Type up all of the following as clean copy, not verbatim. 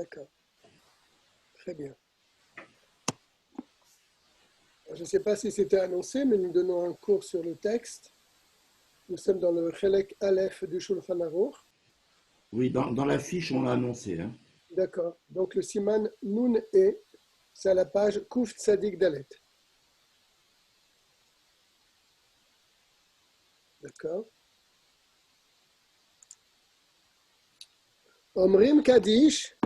D'accord, très bien. Je ne sais pas si c'était annoncé, mais nous donnons un cours sur le texte. Nous sommes dans le Chelek Aleph du Shulchan Aruch. Oui, dans la fiche, on l'a annoncé. Hein. D'accord. Donc le Siman Nun E, c'est à la page Kouf Tzadik Dalet. D'accord. Omrim Kadish,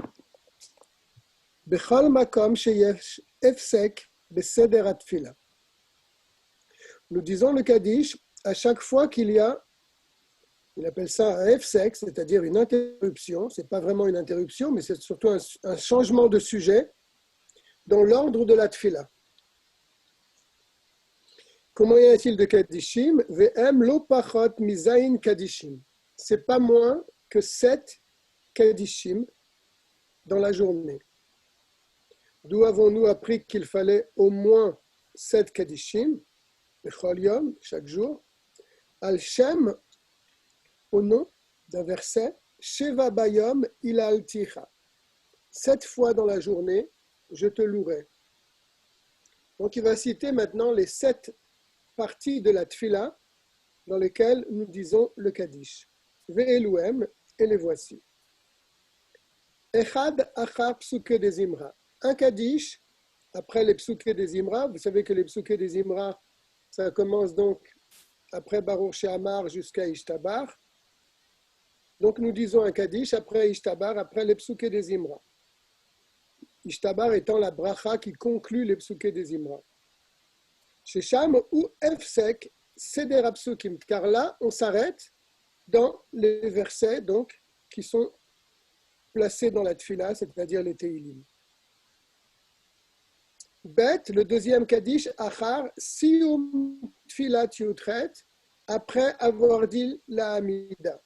Bechol Makom Sheyesh Efsek Beseder Atfila. Nous disons le Kaddish à chaque fois qu'il y a, il appelle ça un Efsek, c'est-à-dire une interruption. Ce n'est pas vraiment une interruption, mais c'est surtout un changement de sujet dans l'ordre de la Tfila. Comment y a-t-il de Kaddishim? Ve'em lo pachot mizayin Kaddishim. C'est pas moins que 7 Kaddishim dans la journée. D'où avons-nous appris qu'il fallait au moins 7 Kaddishim, Bechol Yom, chaque jour, al Shem, au nom d'un verset, Sheva Bayom Ilal Ticha. 7 fois dans la journée, je te louerai. Donc il va citer maintenant les 7 parties de la Tfila dans lesquelles nous disons le Kaddish. Ve'eluem, et les voici. Echad achar psuke des Imra. Un Kaddish, après les psuke des Imra. Vous savez que les psuke des Imra, ça commence donc après Baruch She'amar jusqu'à Ishtabar. Donc nous disons un Kaddish après Ishtabar, après les psuke des Imra. Ishtabar étant la bracha qui conclut les psuke des Imra. Shesham ou Efsek Seder Apsukim, car là on s'arrête dans les versets donc qui sont placés dans la Tfila, c'est-à-dire les Teilim. Bet, le deuxième Kaddish, Achar Siyum Tfilat Yutret, après avoir dit la Hamida.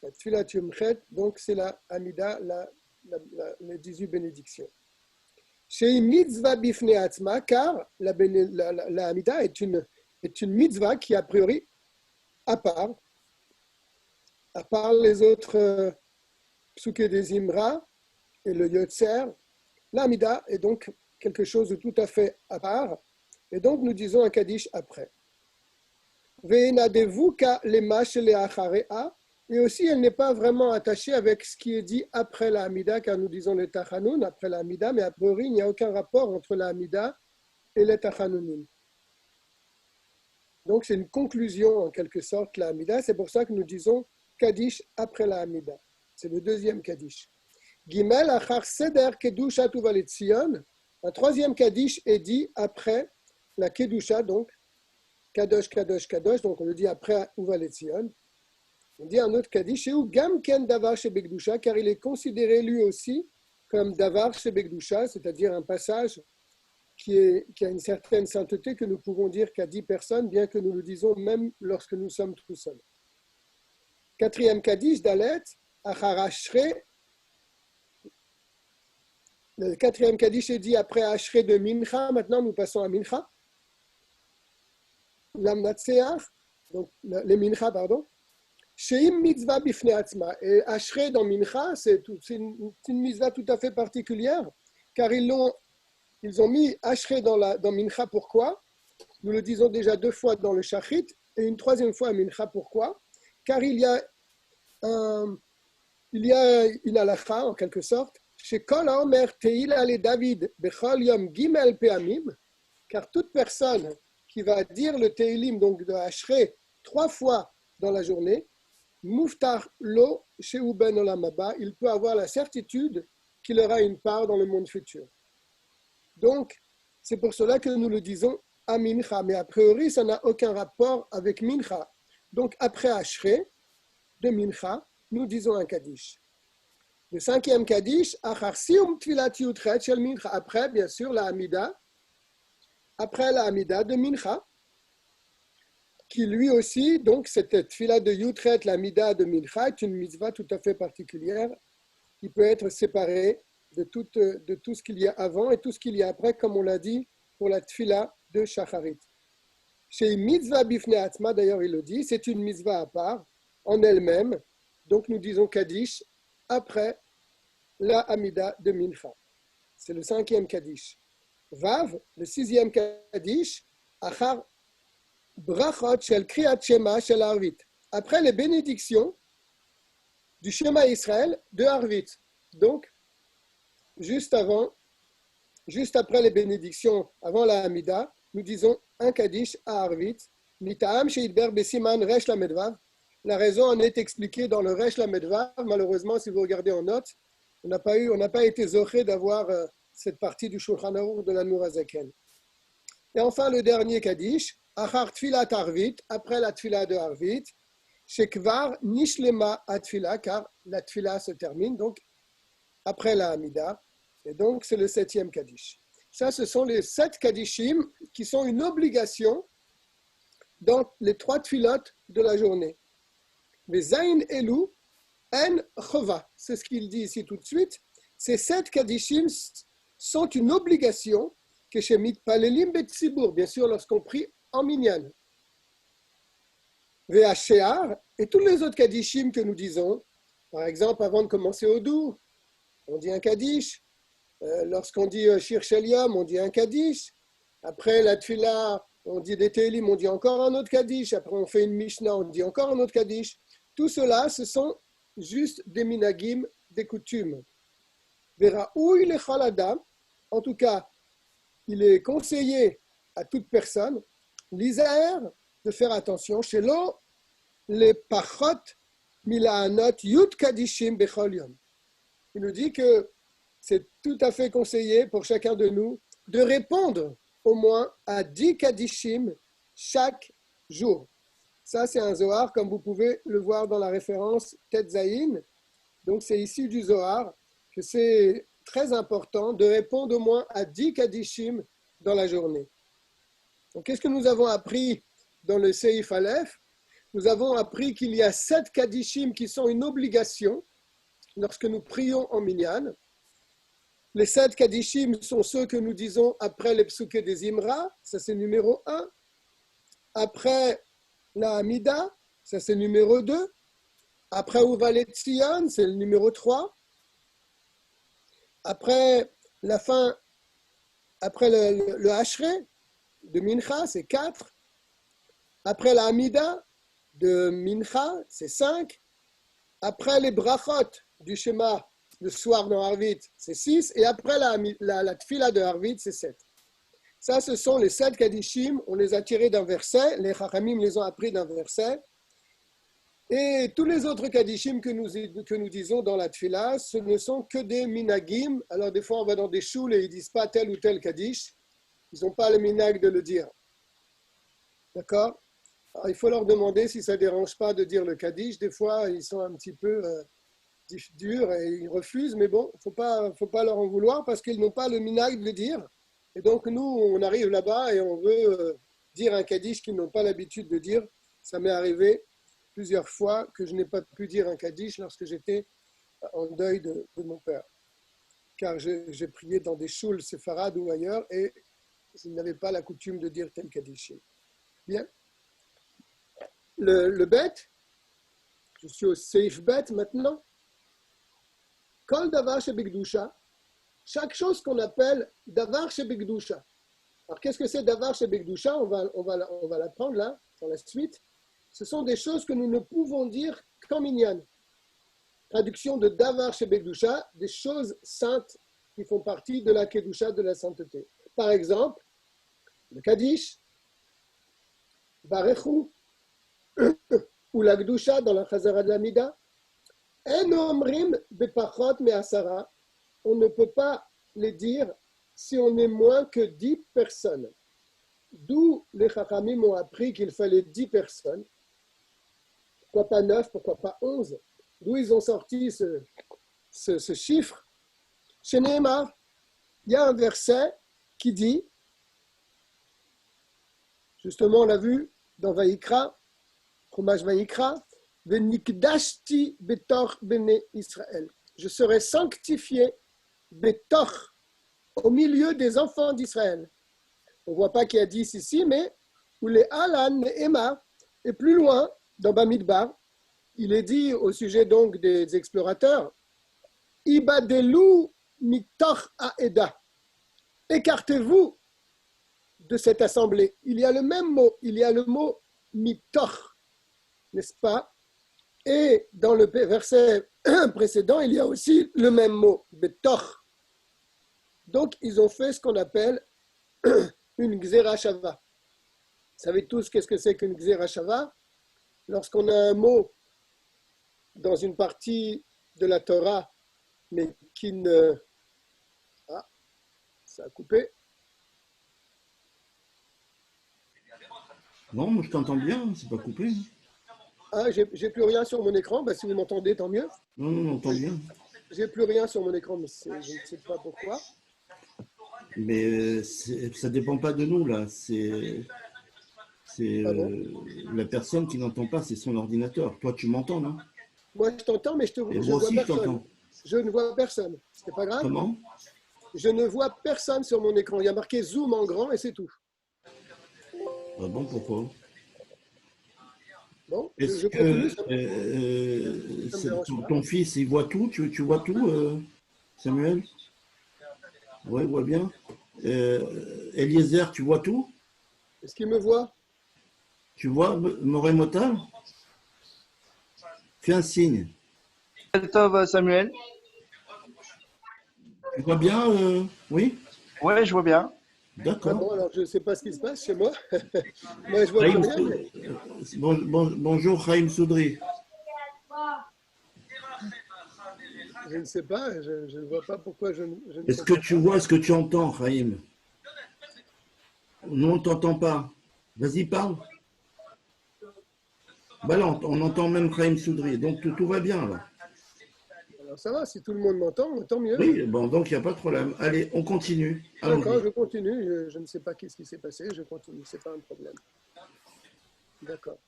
La Tfilat Yutret, donc c'est la Hamida, les 18 bénédictions. Chez mitzvah bifne atzma, car la Hamida est une mitzvah qui a priori à part les autres psuke des Imra et le Yotzer, la Hamida est donc quelque chose de tout à fait à part, et donc nous disons un Kaddish après. Ve'enadevuka lema sheleacharea, et aussi elle n'est pas vraiment attachée avec ce qui est dit après la Hamida, car nous disons le Tachanun après la Hamida, mais a priori il n'y a aucun rapport entre la Hamida et le Tachanunim. Donc c'est une conclusion en quelque sorte, la Hamida, c'est pour ça que nous disons Kaddish après la Hamida. C'est le deuxième Kaddish. Gimel achar seder kedusha uvalet Zion. Un troisième Kaddish est dit après la kedusha, donc kadosh kadosh kadosh, donc on le dit après uvalet Zion. On dit un autre Kaddish, ou gam ken davar shebekdusha, car il est considéré lui aussi comme davar shebekdusha, c'est-à-dire un passage qui a une certaine sainteté que nous pouvons dire qu'à 10 personnes, bien que nous le disons même lorsque nous sommes tout seuls. Quatrième Kaddish, Dalet, achar ashre. Le quatrième Kaddish est dit après ashre de Mincha. Maintenant, nous passons à Mincha. L'amnatseach, donc les Mincha, pardon. Sheim mitzvah bifne atzma. Et ashre dans Mincha, c'est une mitzvah tout à fait particulière, car ils ont mis ashre dans Mincha. Pourquoi? Nous le disons déjà 2 fois dans le Shachrit et une 3e fois à Mincha. Pourquoi? Car il y a une halakha en quelque sorte. Chez Kol Haomer Teila le David Bechol Yom Gimel Peamim, car toute personne qui va dire le Teilim, donc de Ashrei, 3 fois dans la journée, Muftar Lo Sheu Ben Olam Haba, il peut avoir la certitude qu'il aura une part dans le monde futur. Donc, c'est pour cela que nous le disons à Mincha, mais a priori, ça n'a aucun rapport avec Mincha. Donc, après Ashrei de Mincha, nous disons un Kaddish. Le 5e Kaddish, Achar Siyum Tfilat Yutret Shel Mincha. Après, bien sûr, la Hamida. Après la Hamida de Mincha, qui lui aussi, donc, cette Tfilat de Yutret, la Hamida de Mincha, est une mitzvah tout à fait particulière, qui peut être séparée de tout ce qu'il y a avant et tout ce qu'il y a après, comme on l'a dit pour la Tfilat de Shacharit. Chez mitzvah bifne atzma, d'ailleurs, il le dit, c'est une mitzvah à part, en elle-même. Donc, nous disons Kaddish après la Amida de Mincha. C'est le 5e Kaddish. Vav, le 6e Kaddish, Achar Brachot shel Kriyat Shema shel Arvit. Après les bénédictions du Shema Israël de Arvit. Donc, juste après les bénédictions, avant la Hamida, nous disons un Kaddish à Arvit. Mitaam sheidber besiman resh lamedvav. La raison en est expliquée dans le resh lamedvav. Malheureusement, si vous regardez en note, on n'a pas été zoché d'avoir cette partie du Shulchan Aruch de la Nourazaken. Et enfin, le dernier Kaddish, Achar Tfilat Arvit, après la Tfila de Arvit, Shekvar Nishlema Atfila, car la Tfila se termine, donc après la Hamida, et donc c'est le 7e Kaddish. Ça, ce sont les 7 Kaddishim qui sont une obligation dans les 3 Tfilot de la journée. Mais Zain Elu En Chova, c'est ce qu'il dit ici tout de suite. Ces 7 Kaddishim sont une obligation que chez Mitpalelim Betzibur, bien sûr lorsqu'on prie en minyan. Ve'ashear, et tous les autres Kaddishim que nous disons, par exemple avant de commencer au Dou, on dit un Kaddish. Lorsqu'on dit Shir Shel Yom, on dit un Kaddish. Après la Tfila, on dit des Tehillim, on dit encore un autre Kaddish. Après on fait une Mishnah, on dit encore un autre Kaddish. Tout cela, ce sont juste des minagim, des coutumes. Veraoui lechol adam, en tout cas, il est conseillé à toute personne, l'isaer, de faire attention, chez l'eau, les pachot milaanot yud kadishim bechol yom. Il nous dit que c'est tout à fait conseillé pour chacun de nous de répondre au moins à 10 kadishim chaque jour. Ça, c'est un Zohar, comme vous pouvez le voir dans la référence Tetzaïn. Donc, c'est issu du Zohar que c'est très important de répondre au moins à 10 kadishim dans la journée. Donc, qu'est-ce que nous avons appris dans le Seif Aleph? Nous avons appris qu'il y a 7 kadishim qui sont une obligation lorsque nous prions en minyan. Les 7 kadishim sont ceux que nous disons après les psuké des Imra, ça c'est numéro 1. Après la Hamida, ça c'est numéro 2. Après Uvalet Tzion, c'est le numéro 3. Après la fin, après le Ashrei de Mincha, c'est 4. Après la Hamida de Mincha, c'est 5. Après les brachot du Shema, le soir dans Arvit, c'est 6. Et après la Tfila de Arvit, c'est 7. Ça, ce sont les 7 Kadishim. On les a tirés d'un verset. Les Chachamim les ont appris d'un verset. Et tous les autres Kadishim que nous disons dans la Tfila, ce ne sont que des minagim. Alors, des fois, on va dans des choules et ils ne disent pas tel ou tel Kadish. Ils n'ont pas le minag de le dire. D'accord? Alors, il faut leur demander si ça ne dérange pas de dire le Kaddish. Des fois, ils sont un petit peu durs et ils refusent. Mais bon, il ne faut pas leur en vouloir parce qu'ils n'ont pas le minag de le dire. Et donc, nous, on arrive là-bas et on veut dire un Kaddish qu'ils n'ont pas l'habitude de dire. Ça m'est arrivé plusieurs fois que je n'ai pas pu dire un Kaddish lorsque j'étais en deuil de mon père. Car j'ai prié dans des choules séfarades ou ailleurs et ils n'avaient pas la coutume de dire tel Kaddish. Bien. Le bête, je suis au Seif bête maintenant. Kol davar shebekdusha, chaque chose qu'on appelle davar shebekdusha. Alors qu'est-ce que c'est davar shebekdusha? On va l'apprendre là, dans la suite. Ce sont des choses que nous ne pouvons dire qu'en minyan. Traduction de davar shebekdusha, des choses saintes qui font partie de la kedusha, de la sainteté. Par exemple, le kaddish, barechu, ou la Gdusha dans la Chazara de la Mida. En omrim bepachot me'asara. On ne peut pas les dire si on est moins que 10 personnes. D'où les Chachamim ont appris qu'il fallait 10 personnes. Pourquoi pas 9, pourquoi pas 11? D'où ils ont sorti ce chiffre. Chez Nehemar, il y a un verset qui dit, justement on l'a vu dans Vaïkra, Chumash Vaïkra, Venikdashti betor bene Israël. Je serai sanctifié betor, au milieu des enfants d'Israël. On ne voit pas qu'il y a 10 ici, mais où les Alan, les Emma, et plus loin, dans Bamidbar, il est dit au sujet donc des explorateurs, Ibadelu mitoch aeda. Écartez-vous de cette assemblée. Il y a le même mot, il y a le mot mitoch, n'est-ce pas? Et dans le verset précédent, il y a aussi le même mot, betoch. Donc, ils ont fait ce qu'on appelle une Gzera Shava. Vous savez tous qu'est-ce que c'est qu'une Gzera Shava? Lorsqu'on a un mot dans une partie de la Torah, mais qui ne... Ah, ça a coupé. Non, moi je t'entends bien, c'est pas coupé. Ah, j'ai plus rien sur mon écran. Bah, si vous m'entendez, tant mieux. Non, non, on entend bien. J'ai plus rien sur mon écran, mais je ne sais pas pourquoi. Mais ça dépend pas de nous, là. C'est Ah bon? la personne qui n'entend pas, c'est son ordinateur. Toi, tu m'entends, non? Moi, je t'entends, mais je Et ne moi vois aussi, je personne. t'entends. Je ne vois personne. C'est pas grave? Comment? Je ne vois personne sur mon écran. Il y a marqué Zoom en grand et c'est tout. Ah bon, pourquoi? Bon, Est-ce je continue. que Ça me dérange pas. ton fils, il voit tout? Tu vois tout, Samuel? Oui, il voit bien. Eliezer, tu vois tout? Est-ce qu'il me voit? Tu vois Moré Motal? Fais un signe. Tov, Samuel. Tu vois bien? Oui? Ouais, je vois bien. Ah D'accord. bon, alors je ne sais pas ce qui se passe chez moi. Moi, je vois plus rien. Mais... Bonjour, Chaim Soudri. Je ne sais pas. Je ne vois pas pourquoi je ne Est-ce que comprends tu pas. vois ce que tu entends, Chaim? Non, on ne t'entend pas. Vas-y, parle. Bah non, on entend même Chaim Soudri. Donc tout va bien, là. Alors ça va, si tout le monde m'entend, tant mieux. Oui, bon, donc il n'y a pas de problème. Allez, on continue. D'accord, Allons-y. je continue. Je ne sais pas qu'est-ce qui s'est passé. Je continue. Ce n'est pas un problème. D'accord.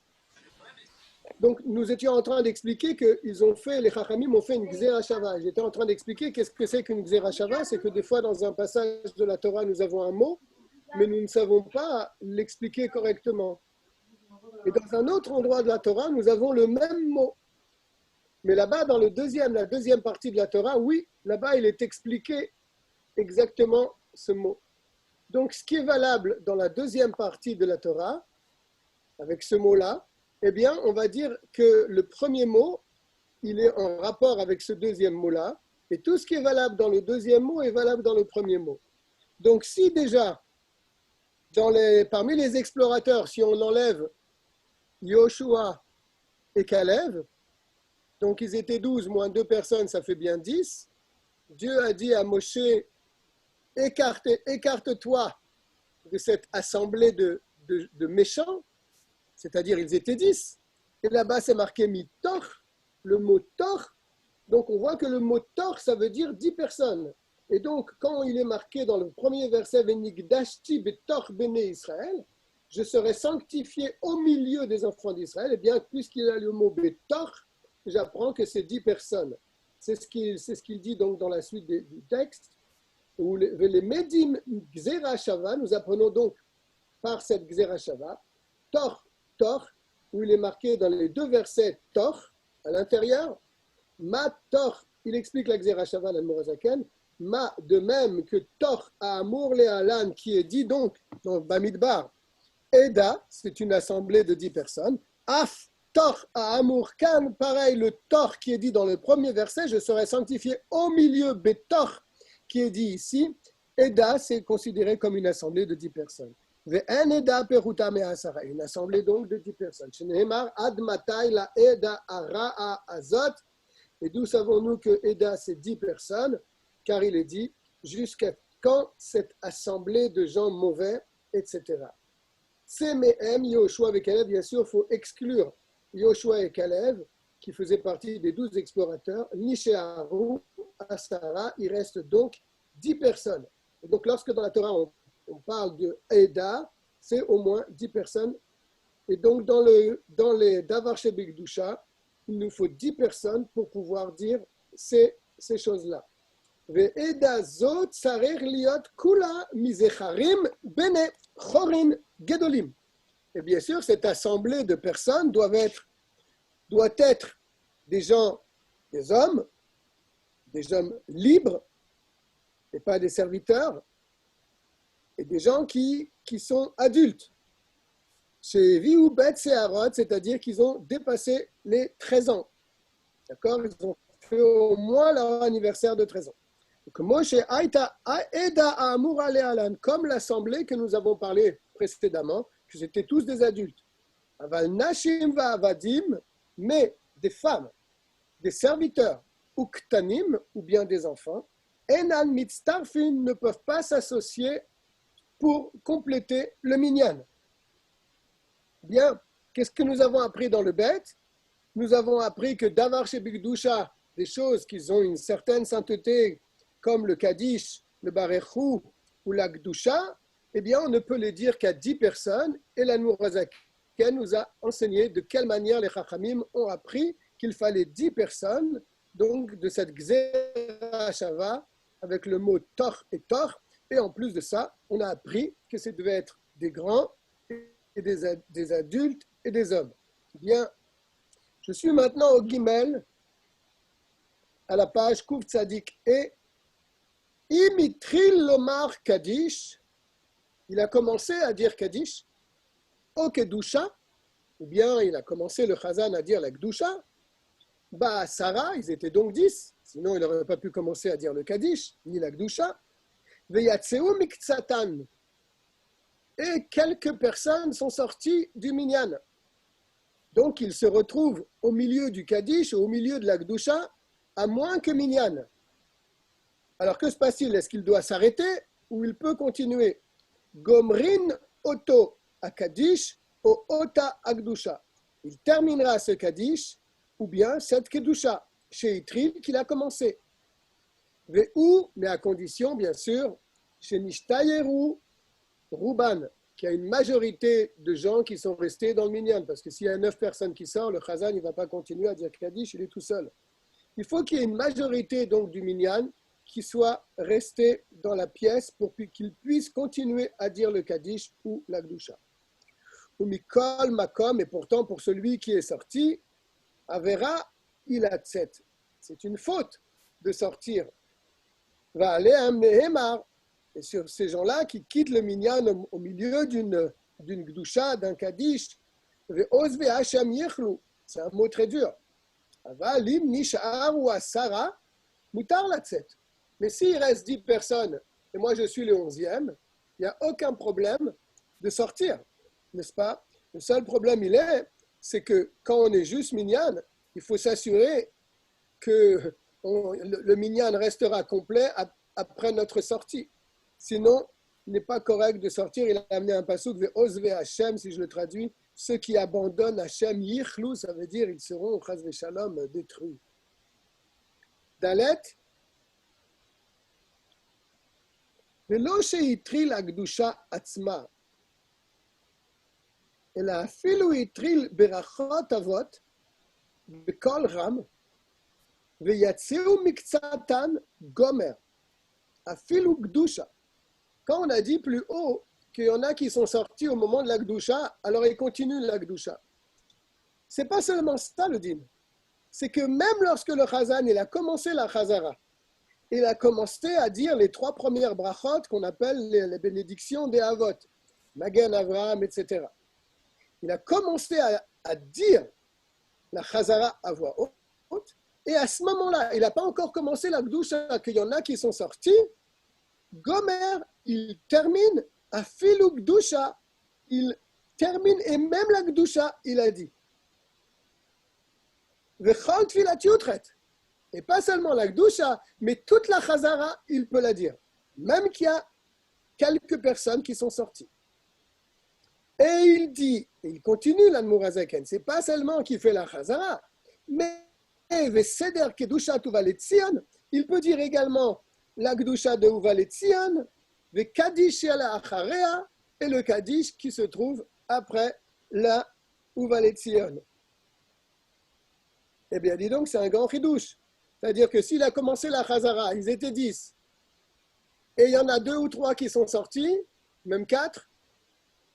Donc, nous étions en train d'expliquer qu'ils ont fait, les Chachamim ont fait une Gzera Shava. J'étais en train d'expliquer qu'est-ce que c'est qu'une Gzera Shava. C'est que des fois, dans un passage de la Torah, nous avons un mot, mais nous ne savons pas l'expliquer correctement. Et dans un autre endroit de la Torah, nous avons le même mot. Mais là-bas, dans la deuxième partie de la Torah, oui, là-bas, il est expliqué exactement ce mot. Donc, ce qui est valable dans la deuxième partie de la Torah, avec ce mot-là, eh bien, on va dire que le premier mot, il est en rapport avec ce deuxième mot-là, et tout ce qui est valable dans le deuxième mot est valable dans le premier mot. Donc, si déjà, parmi les explorateurs, si on enlève Yoshua et Caleb, donc ils étaient 12 moins 2 personnes, ça fait bien 10. Dieu a dit à Moshe, écarte-toi de cette assemblée de méchants, c'est-à-dire ils étaient 10. Et là-bas, c'est marqué mitoch, le mot tor. Donc, on voit que le mot tor, ça veut dire 10 personnes. Et donc, quand il est marqué dans le premier verset, Venigdashti betor bene Israël, je serai sanctifié au milieu des enfants d'Israël, eh bien, puisqu'il a le mot betor, j'apprends que c'est 10 personnes. C'est ce qu'il dit donc dans la suite du texte. Où les Medim Gzera Shava, nous apprenons donc par cette Gzera Shava, tor, où il est marqué dans les deux versets tor, à l'intérieur, ma tor, il explique la Gzera Shava, l'Admorazaken, ma, de même que tor à Amour le Alan, qui est dit donc dans Bamidbar, Eda, c'est une assemblée de 10 personnes, Af, tor à Amour Kan, pareil, le tor qui est dit dans le premier verset, je serai sanctifié au milieu, betor, qui est dit ici, Eda, c'est considéré comme une assemblée de 10 personnes. Une assemblée donc de 10 personnes. Et d'où savons-nous que Eda c'est 10 personnes? Car il est dit jusqu'à quand cette assemblée de gens mauvais, etc. Semehem, Yoshua et Caleb, bien sûr, il faut exclure Yoshua et Caleb, qui faisaient partie des 12 explorateurs. Nishéharu, Asara, il reste donc 10 personnes. Et donc, lorsque dans la Torah, on parle de Eda, c'est au moins 10 personnes. Et donc, dans les Davar Shebekdusha, il nous faut 10 personnes pour pouvoir dire ces choses-là. Ve'eda zot tsarer liot kula mizecharim bene chorin gedolim. Et bien sûr, cette assemblée de personnes doit être des gens, des hommes, des hommes libres et pas des serviteurs, et des gens qui sont adultes. Chez Vihu Bet Seharot, c'est-à-dire qu'ils ont dépassé les 13 ans. D'accord? Ils ont fait au moins leur anniversaire de 13 ans. Comme l'assemblée que nous avons parlé précédemment, que c'était tous des adultes. Aval Nashim va Avadim, mais des femmes, des serviteurs, ou Ktanim, ou bien des enfants, Enan Mitztarfin ne peuvent pas s'associer pour compléter le minyan. Bien, qu'est-ce que nous avons appris dans le bête? Nous avons appris que Davar Shebigdusha, des choses qui ont une certaine sainteté, comme le Kaddish, le Barechou ou la Gdusha, eh bien, on ne peut les dire qu'à 10 personnes. Et la Nourazaken nous a enseigné de quelle manière les Chachamim ont appris qu'il fallait 10 personnes, donc de cette Gzera Shava, avec le mot Tor et Tor. Et en plus de ça, on a appris que ça devait être des grands, et des adultes et des hommes. Bien, je suis maintenant au Gimel, à la page Kouf Tzadik et Imitril Lomar Kaddish, il a commencé à dire Kaddish, au Kedusha, ou bien il a commencé le Chazan à dire la Kedusha, bah Sarah, ils étaient donc 10, sinon il n'aurait pas pu commencer à dire le Kaddish, ni la Kedusha, Veyatseu Miktsatan, et quelques personnes sont sorties du Minyan. Donc, il se retrouve au milieu du Kaddish, au milieu de la Kedusha, à moins que Minyan. Alors, que se passe-t-il? Est-ce qu'il doit s'arrêter ou il peut continuer? Gomrin Oto à Kaddish, au Ota à Kedusha. Il terminera ce Kaddish, ou bien cette Kedusha, chez Itril qu'il a commencé. Ve'u, mais à condition, bien sûr, chez Nishtayeru, Rouban, qui a une majorité de gens qui sont restés dans le minyan, parce que s'il y a 9 personnes qui sortent, le Chazan il ne va pas continuer à dire Kaddish, il est tout seul. Il faut qu'il y ait une majorité donc du minyan qui soit resté dans la pièce pour qu'il puisse continuer à dire le Kaddish ou la Gdusha. Ou Mikol Makom, et pourtant pour celui qui est sorti, Avera il a tset. C'est une faute de sortir. Va aller à Mehemar. Et sur ces gens-là qui quittent le minyan au milieu d'une gdusha, d'un kaddish, c'est un mot très dur. Mais s'il reste 10 personnes, et moi je suis le 11e, il n'y a aucun problème de sortir, n'est-ce pas? Le seul problème, c'est que quand on est juste minyan, il faut s'assurer que le minyan restera complet après notre sortie. Sinon, il n'est pas correct de sortir. Il a amené un passouk de Osve Hashem, si je le traduis. Ceux qui abandonnent Hashem, Yichlu, ça veut dire ils seront, Chaz Shalom, détruits. Dalet, Velo she'itril ha'kedusha atzma, אלא אפילו הטריל ברכות אבות בקול רם, ויציעו מקצתן גומר, אפילו קדושה. Quand on a dit plus haut qu'il y en a qui sont sortis au moment de la Kedusha, alors ils continuent la Kedusha. Ce n'est pas seulement ça le din. C'est que même lorsque le Chazan il a commencé la Chazara, il a commencé à dire les 3 premières brachot qu'on appelle les bénédictions des Avot, Magen Avraham, etc. Il a commencé à dire la Chazara à voix haute, et à ce moment-là, il n'a pas encore commencé la Kedusha, qu'il y en a qui sont sortis. Gomer, il termine à Filou Gdusha, il termine, et même la Gdusha, il a dit. Vechol Tfilat Yutret. Et pas seulement la Gdusha, mais toute la Chazara, il peut la dire. Même qu'il y a quelques personnes qui sont sorties. Et il dit, et il continue l'Admour Hazaken, c'est pas seulement qu'il fait la Chazara, mais Veseder Kedusha Tuvaletzion, il peut dire également la Kedusha de Uvaletzion, le Kaddish la Acharea, et le Kaddish qui se trouve après la Uvaletzion. Eh bien, dis donc, c'est un grand chidouche. C'est-à-dire que s'il a commencé la Chazara, ils étaient 10, et il y en a 2 ou 3 qui sont sortis, même 4,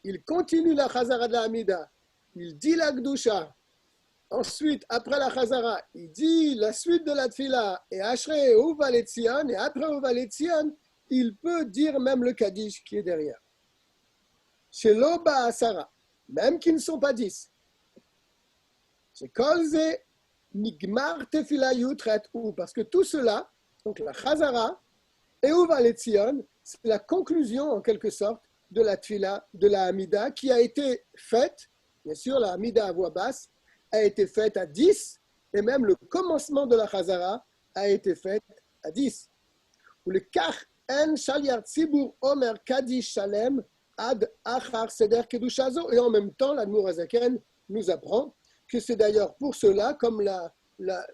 il continue la Chazara de la Hamida, il dit la Kedusha, Ensuite, après la Chazara, il dit la suite de la Tfila et Ashrei Uva Letzion, et après Uva Letzion, il peut dire même le Kaddish qui est derrière. Chez l'Oba Asara, même qui ne sont pas 10. Chez Kolze, Nigmar Tefila Yutret ou, parce que tout cela, donc la Chazara et Uva Letzion, c'est la conclusion en quelque sorte de la Tfila, de la Hamida, qui a été faite, bien sûr, la Hamida à voix basse, a été faite à 10, et même le commencement de la Chazara a été fait à 10. Ou le Kach en Shaliar Tzibur Omer Kaddish Shalem Ad Achar Seder Kedushazo, et en même temps, l'Admour Hazaken nous apprend que c'est d'ailleurs pour cela, comme la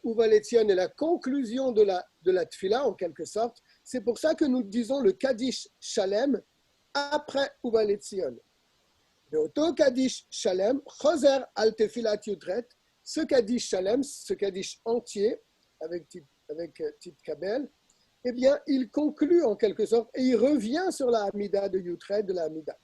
Uva Letzion est la conclusion de la Tfila, en quelque sorte, c'est pour ça que nous disons le Kaddish Shalem après Uva Letzion. Auto Kaddish Shalem, Choser al Tefilat Yudret, ce Kaddish Shalem, ce Kaddish entier, avec Tit Kabel, eh bien, il conclut en quelque sorte et il revient sur la Hamida de Yudret, de la Hamida.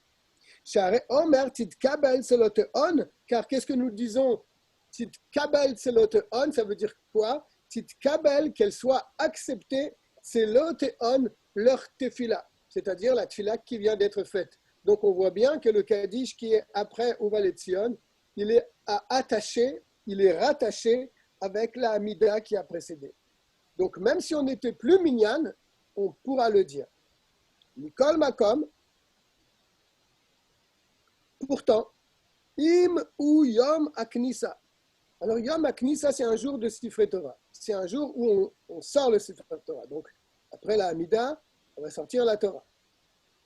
Share Omer Tit Kabel Selote On, car qu'est-ce que nous disons? Tit Kabel Selote On, ça veut dire quoi? Tit Kabel, qu'elle soit acceptée, Selote On, leur Tefila, c'est-à-dire la Tefila qui vient d'être faite. Donc, on voit bien que le Kaddish qui est après Uva Letzion, il est attaché, il est rattaché avec la Hamida qui a précédé. Donc, même si on n'était plus minyan, on pourra le dire. Mikol Makom, pourtant, Im ou Yom Aknisa. Alors, Yom Aknisa, c'est un jour de Sifrei Torah. C'est un jour où on sort le Sifrei Torah. Donc, après la Hamida, on va sortir la Torah.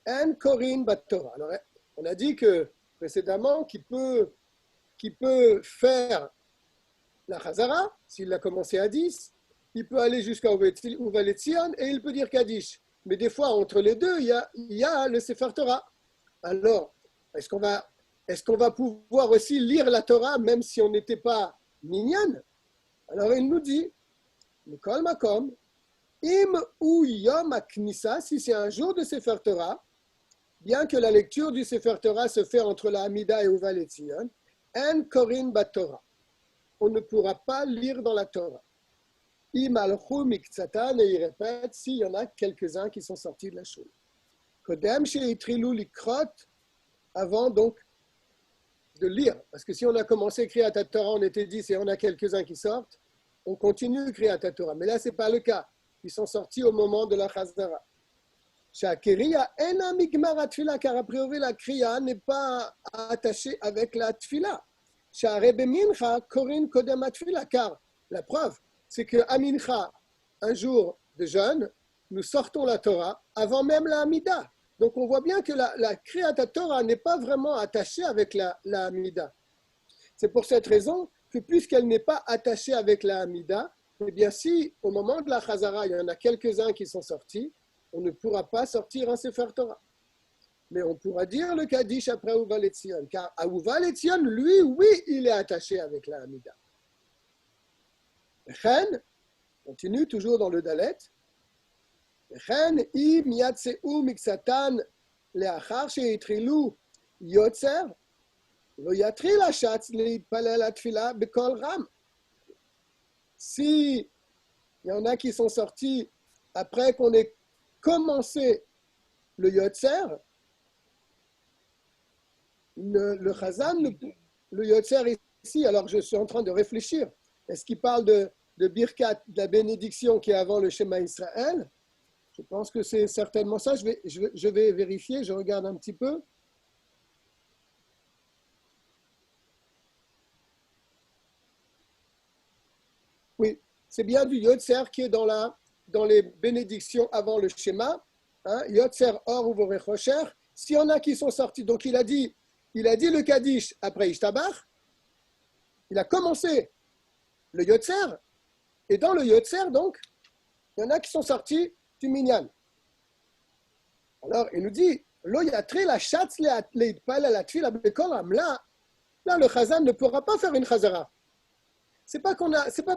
En Korin Bat Torah. Alors, on a dit que précédemment qu'il peut faire la Chazara, s'il l'a commencé à 10, il peut aller jusqu'à Uva Letzion et il peut dire Kaddish. Mais des fois, entre les deux, il y a le Sefer Torah. Alors, est-ce qu'on va pouvoir aussi lire la Torah même si on n'était pas minyan? Alors, il nous dit, Mikol Makom, Im ou Yom Aknisa, si c'est un jour de Sefer Torah, bien que la lecture du Sefer Torah se fait entre la Hamida et Uva Letzion, En Korin Bat Torah. On ne pourra pas lire dans la Torah. Imalchu Miktsatan, et il répète, s'il y en a quelques-uns qui sont sortis de la chose. Kodem Sheitrilu Likrot, avant donc de lire. Parce que si on a commencé Kriyat Torah, on était 10 et on a quelques-uns qui sortent, on continue Kriyat Torah. Mais là, ce n'est pas le cas. Ils sont sortis au moment de la Chazara. Shakiriya ena migmar atfila, car a priori la kriya n'est pas attachée avec la tfila. Share bemincha korin kodem atfila, car la preuve, c'est que à mincha, un jour de jeûne, nous sortons la Torah avant même la Hamida. Donc on voit bien que la kriyat Torah n'est pas vraiment attachée avec la Hamida. C'est pour cette raison que puisqu'elle n'est pas attachée avec la Hamida, eh bien si au moment de la Chazara, il y en a quelques-uns qui sont sortis, on ne pourra pas sortir un Sefer Torah. Mais on pourra dire le Kaddish après Uva Letzion, car à Uva Letzion, lui, oui, il est attaché avec la Hamida. Chen, continue toujours dans le Dalet. Chen im yatseu miksatan leachar sheitrilu yotzer lo yatril hashatz leitpalel atfila bekol ram. Si il y en a qui sont sortis après qu'on ait commencé le Yotzer, le Chazan, le Yotzer ici, alors je suis en train de réfléchir, est-ce qu'il parle de Birkat, de la bénédiction qui est avant le Shema Israël? Je pense que c'est certainement ça, je vais vérifier, je regarde un petit peu. Oui, c'est bien du Yotzer qui est dans les bénédictions avant le schéma, hein, Yotzer Or Uvorechosher. S'il y en a qui sont sortis, donc il a dit le Kaddish après Ishtabach, il a commencé le Yotzer, et dans le Yotzer, donc, il y en a qui sont sortis du Minyan. Alors, il nous dit, Lo yatre la chatz leitpal la tfila bekol ram. Là, le Chazan ne pourra pas faire une Chazara. C'est pas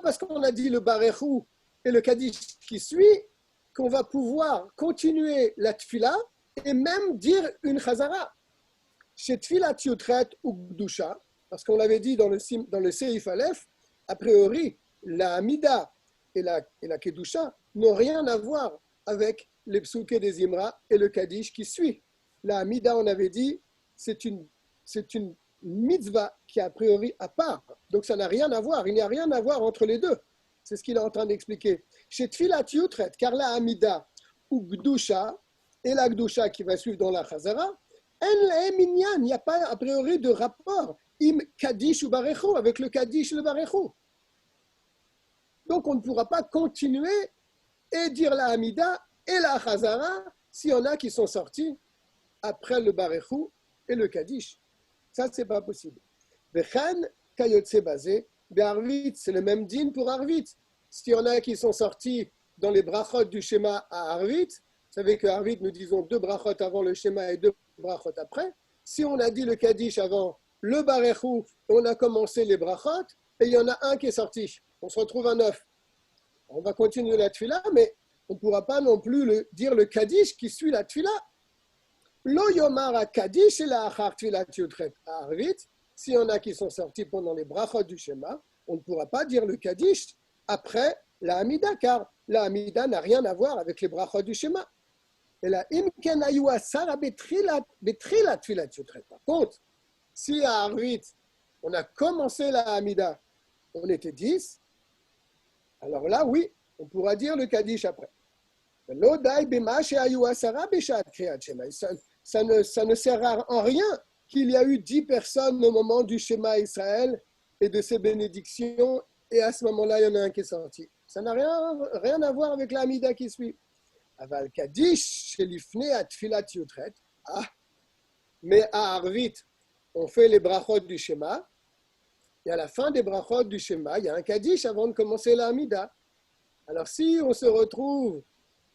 parce qu'on a dit le Barechu et le Kaddish qui suit qu'on va pouvoir continuer la Tfila et même dire une Chazara. Chez Tfilat Yutret ou Gdusha, parce qu'on l'avait dit dans le Seif Aleph, a priori, la Hamida et la Kedusha n'ont rien à voir avec les psuké des Imra et le Kaddish qui suit. La Hamida, on avait dit, c'est une mitzvah qui est a priori à part. Donc ça n'a rien à voir. Il n'y a rien à voir entre les deux. C'est ce qu'il est en train d'expliquer. Chez Tfilat Yutret, car la Hamida ou Gdusha, et la Gdusha qui va suivre dans la Chazara, il n'y a pas a priori de rapport im Kaddish ou Barechu, avec le Kaddish et le Barechu. Donc on ne pourra pas continuer et dire la Hamida et la Chazara s'il y en a qui sont sortis après le Barechu et le Kaddish. Ça, c'est pas possible. Vechen kayotse basé, Arvit, c'est le même din pour Arvit. S'il y en a qui sont sortis dans les brachot du schéma à Arvit, vous savez que Arvit, nous disons 2 brachot avant le schéma et 2 brachot après. Si on a dit le Kaddish avant le Barechu, on a commencé les brachot, et il y en a un qui est sorti. On se retrouve à 9. On va continuer la tfila, mais on ne pourra pas non plus dire le Kaddish qui suit la tfila. Lo yomar Kaddish et la achar tfilat yutret à Arvit. S'il y en a qui sont sortis pendant les brachot du schéma, on ne pourra pas dire le Kaddish après la Hamida, car la Hamida n'a rien à voir avec les brachot du schéma. Et la imken ayu asara betrilat tfilat yutret. Par contre, si à Arvit, on a commencé la Hamida, on était 10, alors là, oui, on pourra dire le Kaddish après. Ça ne sert en rien qu'il y a eu 10 personnes au moment du schéma Israël et de ses bénédictions, et à ce moment-là, il y en a un qui est sorti. Ça n'a rien à voir avec la Hamida qui suit. Aval Kaddish, chez l'ifne à Tfilat Yutret. Ah, mais à Arvit, on fait les brachot du schéma, et à la fin des brachot du schéma, il y a un Kaddish avant de commencer la Hamida. Alors si on se retrouve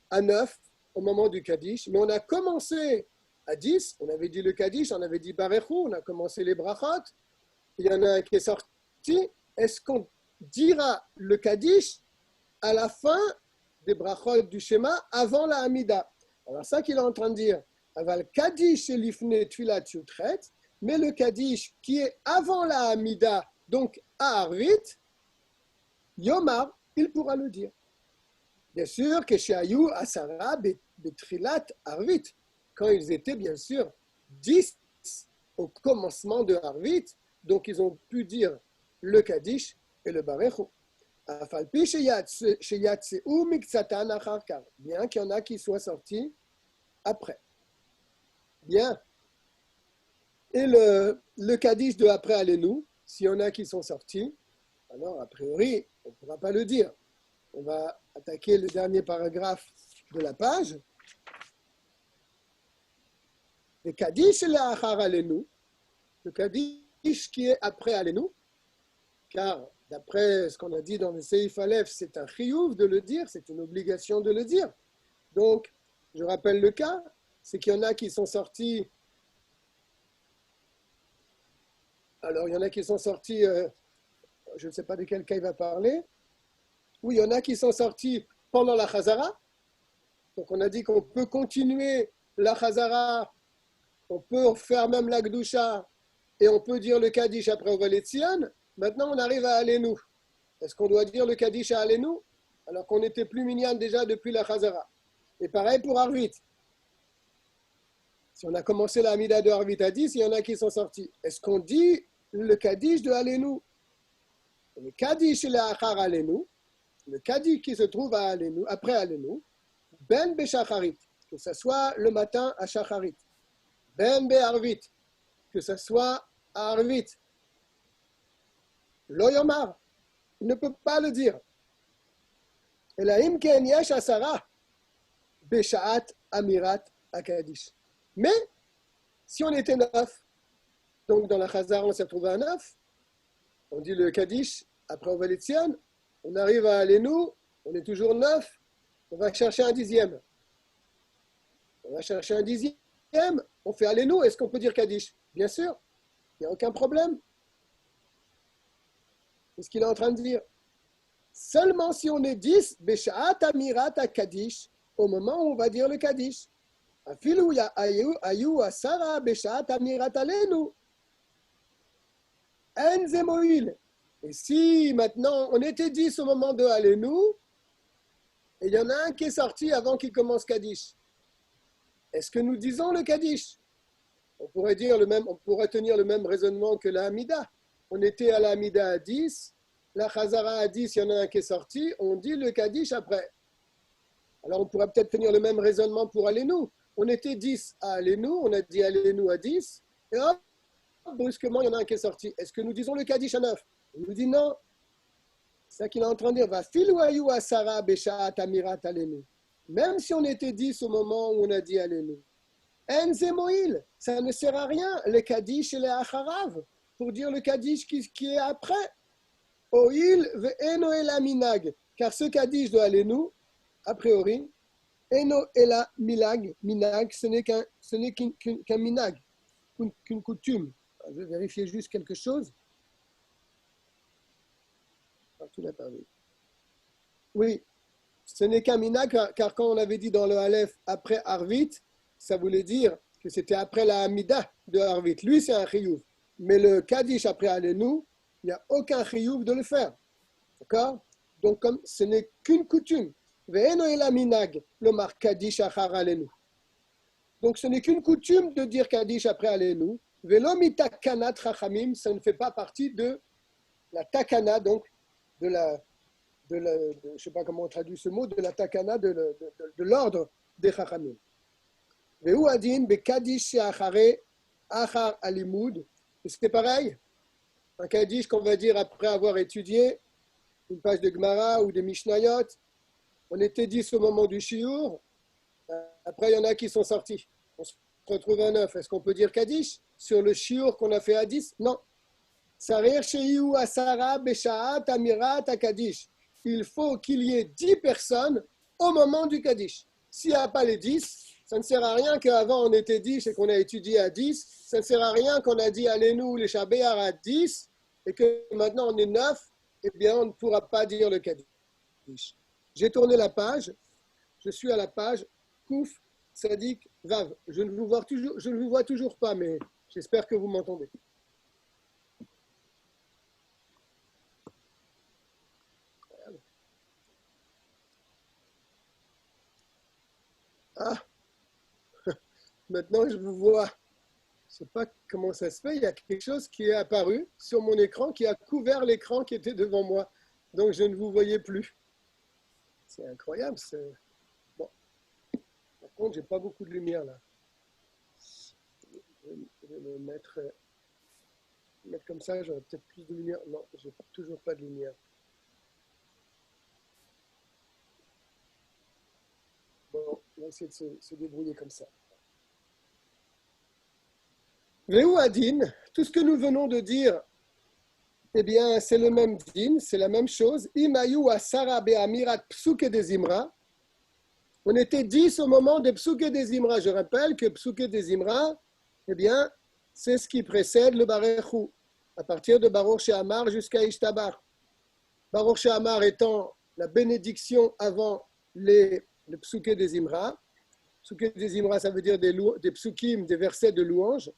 à 9 au moment du Kaddish, mais on a commencé à 10, on avait dit le Kaddish, on avait dit Barechu, on a commencé les brachot, il y en a un qui est sorti, est-ce qu'on dira le Kaddish à la fin des brachot du schéma avant la Hamida? Alors ça qu'il est en train de dire, aval Kaddish et l'ifne tfilat yutret, mais le Kaddish qui est avant la Hamida, donc à Arvit, Yomar, il pourra le dire. Bien sûr que chez Ayou, Asara, Betrilat, Arvit, quand ils étaient bien sûr 10 au commencement de Arvit, donc ils ont pu dire le Kaddish et le Barechu. Bien qu'il y en a qui soient sortis après. Bien. Et le Kaddish de après Allez-nous, s'il y en a qui sont sortis, alors a priori, on ne pourra pas le dire. On va attaquer le dernier paragraphe de la page. Le Kaddish l'achar Allez-nous, le Kaddish qui est après Allez-nous, car d'après ce qu'on a dit dans le Seif Aleph, c'est un chiyuv de le dire, c'est une obligation de le dire. Donc, je rappelle le cas, c'est qu'il y en a qui sont sortis. Alors, il y en a qui sont sortis, je ne sais pas de quel cas il va parler. Oui, il y en a qui sont sortis pendant la Chazara. Donc, on a dit qu'on peut continuer la Chazara, on peut faire même la Gdusha, et on peut dire le Kaddish après Ovaletzion. Maintenant, on arrive à Allez-nous. Est-ce qu'on doit dire le Kaddish à Allez-nous alors qu'on n'était plus minyan déjà depuis la Chazara? Et pareil pour Arvit. Si on a commencé la Hamida de Arvit à 10, il y en a qui sont sortis. Est-ce qu'on dit le Kaddish de Allez-nous? Le Kaddish et l'Achar Allez-nous, le Kaddish qui se trouve à Allez-nous, après Allez-nous, Ben Beshacharit, que ce soit le matin à Shacharit, Ben Be Arvit, que ce soit à Arvit, Lo Yomar, il ne peut pas le dire. Et la Imken Yesh Asara, Beshaat Amirat Akadish. Mais, si on était 9, donc dans la Chazar, on s'est retrouvé à 9, on dit le Kaddish, après Ovaletzion, on arrive à Allez-nous, on est toujours 9, on va chercher un 10e. On va chercher un 10e, on fait Allez-nous, est-ce qu'on peut dire Kaddish? Bien sûr, il n'y a aucun problème. C'est ce qu'il est en train de dire. Seulement si on est 10, Beshaat Amirat Kaddish, au moment où on va dire le Kaddish. Afilu ayu asara Beshaat Amirat Allez-nous. En zemoil, Et si maintenant, on était 10 au moment de Allénu, et il y en a un qui est sorti avant qu'il commence Kaddish, est-ce que nous disons le Kaddish? On pourrait tenir le même raisonnement que la Hamida. On était à la Hamida à 10, la Chazara à 10, il y en a un qui est sorti, on dit le Kaddish après. Alors on pourrait peut-être tenir le même raisonnement pour Allénu. On était 10 à Allénu, on a dit Allénu à 10, et hop, brusquement, il y en a un qui est sorti. Est-ce que nous disons le Kaddish à 9? On nous dit non. C'est ça qu'il est en train de dire. Va filouayou asara beshaat amirat Allénu. Même si on était 10 au moment où on a dit Allénu. En zemoil, ça ne sert à rien, le Kaddish et le Acharav, pour dire le Kaddish qui est après. Oil ve'eno ela minag, car ce Kaddish de Allénu, a priori, eno ela minag, ce n'est qu'un minag, qu'une coutume. Je vais vérifier juste quelque chose. Oui, ce n'est qu'un minag, car quand on avait dit dans le Aleph après Arvit, ça voulait dire que c'était après la Hamida de Arvit. Lui, c'est un chiyuv. Mais le Kaddish après Allénu, il n'y a aucun chiyuv de le faire. D'accord? Donc, comme ce n'est qu'une coutume. Ve'eno ela minag, lomar Kaddish achar Allénu. Donc, ce n'est qu'une coutume de dire Kaddish après Allénu. Ve'lo mitakanat chachamim, ça ne fait pas partie de la takana, donc de la je ne sais pas comment on traduit ce mot, de la takana, de l'ordre des chachamim. Ve'u adin be'kadish she'achare achar alimud. C'est pareil, un kaddish qu'on va dire après avoir étudié une page de Gemara ou de Mishnayot. On était 10 au moment du shiur. Après, il y en a qui sont sortis. On se retrouve à 9. Est-ce qu'on peut dire kaddish sur le shiur qu'on a fait à 10? Non. Sarir she'iu asara beshaat amirat kaddish. Il faut qu'il y ait 10 personnes au moment du kaddish. S'il n'y a pas les 10, ça ne sert à rien qu'avant on était 10 et qu'on a étudié à 10. Ça ne sert à rien qu'on a dit allez-nous les Shabéar à 10 et que maintenant on est 9. Eh bien, on ne pourra pas dire le kaddish. J'ai tourné la page. Je suis à la page Kouf Sadik Vav. Je ne vous vois toujours pas, mais j'espère que vous m'entendez. Ah, maintenant je vous vois. Je ne sais pas comment ça se fait. Il y a quelque chose qui est apparu sur mon écran, qui a couvert l'écran qui était devant moi. Donc je ne vous voyais plus. C'est incroyable. Bon. Par contre, je n'ai pas beaucoup de lumière là. Je vais le mettre comme ça, j'aurai peut-être plus de lumière. Non, je n'ai toujours pas de lumière. Bon, on va essayer de se débrouiller comme ça. Réou Adin, tout ce que nous venons de dire, eh bien, c'est le même din, c'est la même chose. Imayu asara be'amirat psuke des imra. On était 10 au moment des psuke des imra. Je rappelle que psuke des imra, eh bien, c'est ce qui précède le Baruch, à partir de Baruch She'amar jusqu'à Ishtabar. Baruch She'amar étant la bénédiction avant le psuke des imra. Psuke des imra, ça veut dire des psukim, des versets de louange.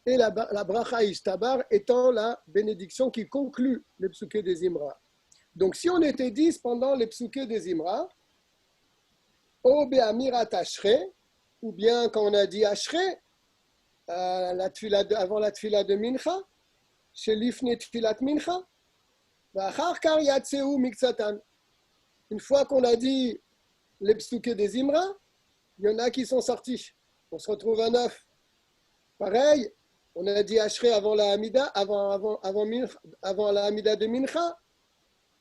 Et la bracha Ishtabar étant la bénédiction qui conclut les psuké des Imra. Donc si on était 10 pendant les psuké des Imra, O be'amirat ashre, ou bien quand on a dit ashre, avant la tfila de Mincha, chez l'ifne tfilat Mincha, v'achar kar yatseu miktsatan. Une fois qu'on a dit les psuké des Imra, il y en a qui sont sortis. On se retrouve à 9. Pareil, on a dit Ashrei avant la Hamida, avant la Hamida de Mincha,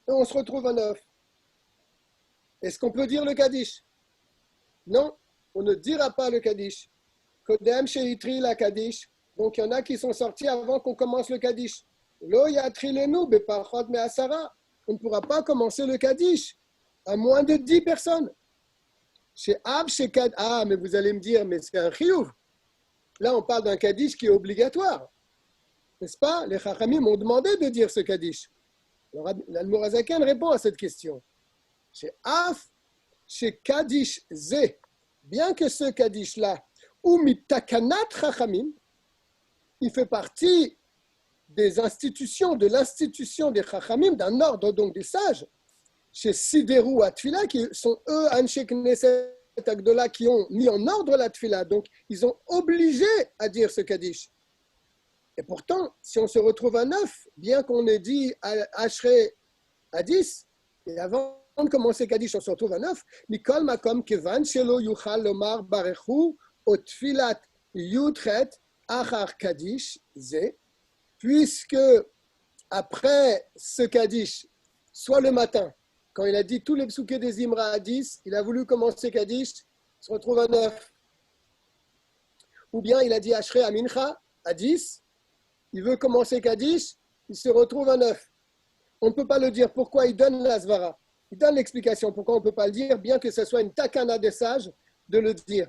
et on se retrouve à 9. Est-ce qu'on peut dire le Kaddish? Non, on ne dira pas le Kaddish. Kodem sheitri la Kaddish. Donc il y en a qui sont sortis avant qu'on commence le Kaddish. Lo yatri lenu beparchot me'asara. On ne pourra pas commencer le Kaddish à moins de 10 personnes. Chez Ab, chez Kad. Ah, mais vous allez me dire, mais c'est un chiyuv. Là, on parle d'un Kaddish qui est obligatoire. N'est-ce pas? Les Chachamim m'ont demandé de dire ce Kaddish. Alors, l'Admorazaken répond à cette question. Chez Af, chez Kaddish Zé, bien que ce Kaddish-là, ou mitakanat Chachamim, il fait partie des institutions, de l'institution des Chachamim, d'un ordre donc des sages, chez Sideru Atfila, qui sont eux, Anshe Knesset Agdola, qui ont mis en ordre la Tfila. Donc, ils ont obligé à dire ce Kaddish. Et pourtant, si on se retrouve à 9, bien qu'on ait dit Ashrei à 10, et avant de commencer Kaddish, on se retrouve à 9, Mikol Makom Kevan Shelo Yuchal Lomar Barechu Otfilat Yudchet Achar Kaddish Ze, puisque après ce Kaddish, soit le matin, quand il a dit tous les psouké des Imra à 10, il a voulu commencer Kaddish, il se retrouve à 9. Ou bien il a dit Ashrei à Mincha à 10, il veut commencer Kaddish, il se retrouve à 9. On ne peut pas le dire. Pourquoi? Il donne la svara. Il donne l'explication. Pourquoi on ne peut pas le dire, bien que ce soit une takana des sages de le dire.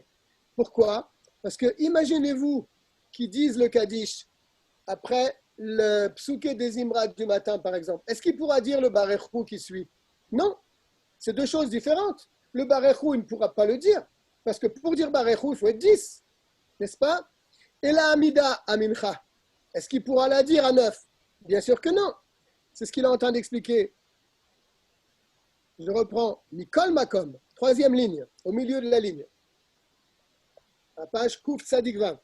Pourquoi? Parce que imaginez-vous qu'ils disent le Kaddish après le psouké des Imra du matin, par exemple. Est-ce qu'il pourra dire le Barechou qui suit? Non. C'est deux choses différentes. Le Barechou, il ne pourra pas le dire. Parce que pour dire Barechou, il faut être 10. N'est-ce pas? Et la Amida à Mincha, est-ce qu'il pourra la dire à 9? Bien sûr que non. C'est ce qu'il est en train d'expliquer. Je reprends. Mikol Makom, troisième ligne, au milieu de la ligne. À page Kouf Tzadik Vav.